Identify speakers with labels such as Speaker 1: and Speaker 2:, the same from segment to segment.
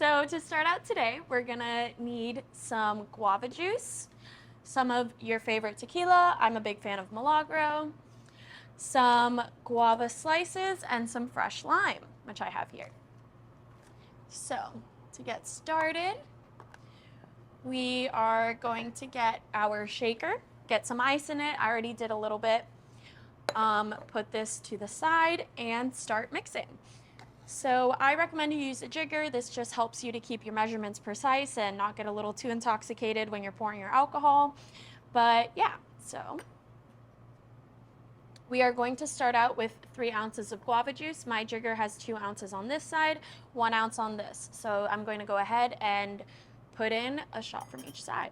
Speaker 1: So to start out today, we're gonna need some guava juice, some of your favorite tequila. I'm a big fan of Milagro, some guava slices, and some fresh lime, which I have here. So to get started, we are going to get our shaker, get some ice in it. I already did a little bit. Put this to the side and start mixing. So I recommend you use a jigger. This just helps you to keep your measurements precise and not get a little too intoxicated when you're pouring your alcohol. But yeah, so we are going to start out with 3 ounces of guava juice. My jigger has 2 ounces on this side, 1 ounce on this. So I'm going to go ahead and put in a shot from each side.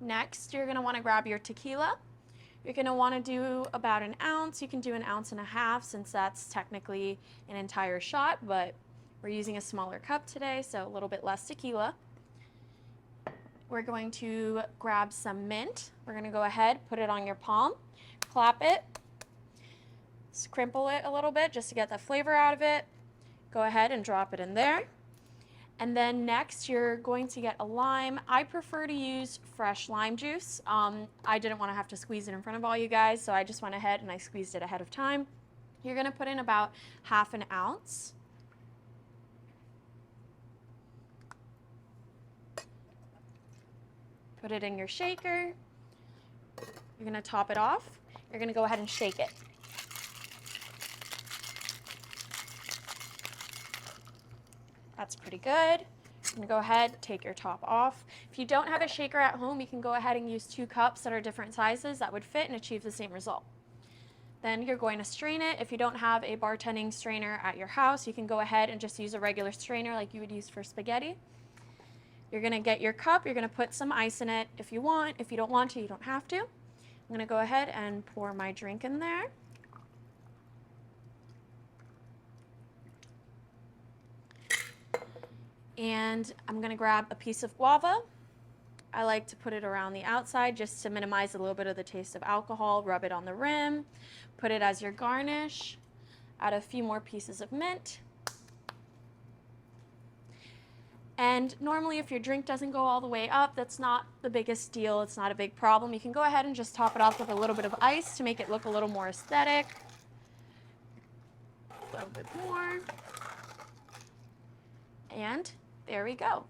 Speaker 1: Next, you're going to want to grab your tequila. You're going to want to do about 1 ounce. You can do 1.5 ounces since that's technically an entire shot, but we're using a smaller cup today, so a little bit less tequila. We're going to grab some mint. We're going to go ahead, put it on your palm, clap it, scrimple it a little bit just to get the flavor out of it. Go ahead and drop it in there. And then next, you're going to get a lime. I prefer to use fresh lime juice. I didn't want to have to squeeze it in front of all you guys, so I just went ahead and I squeezed it ahead of time. You're going to put in about 1/2 ounce. Put it in your shaker. You're going to top it off. You're going to go ahead and shake it. That's pretty good. You're gonna go ahead, take your top off. If you don't have a shaker at home, you can go ahead and use 2 cups that are different sizes that would fit and achieve the same result. Then you're going to strain it. If you don't have a bartending strainer at your house, you can go ahead and just use a regular strainer like you would use for spaghetti. You're gonna get your cup, you're gonna put some ice in it if you want. If you don't want to, you don't have to. I'm gonna go ahead and pour my drink in there. And I'm going to grab a piece of guava. I like to put it around the outside just to minimize a little bit of the taste of alcohol. Rub it on the rim. Put it as your garnish. Add a few more pieces of mint. And normally if your drink doesn't go all the way up, that's not the biggest deal. It's not a big problem. You can go ahead and just top it off with a little bit of ice to make it look a little more aesthetic. A little bit more. And there we go.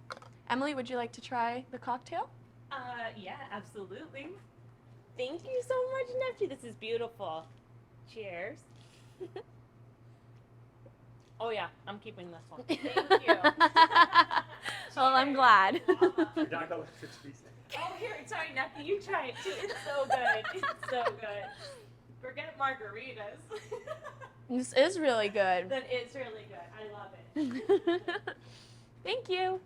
Speaker 1: Emily, would you like to try the cocktail?
Speaker 2: Yeah, absolutely. Thank you so much, Nephew. This is beautiful. Cheers. Oh yeah, I'm keeping this one. Thank you.
Speaker 1: Well, I'm glad.
Speaker 2: Oh, here, sorry, Nephew, you try it too. It's so good. It's so good. Forget margaritas.
Speaker 1: This is really good.
Speaker 2: That is really good. I love it.
Speaker 1: Thank you.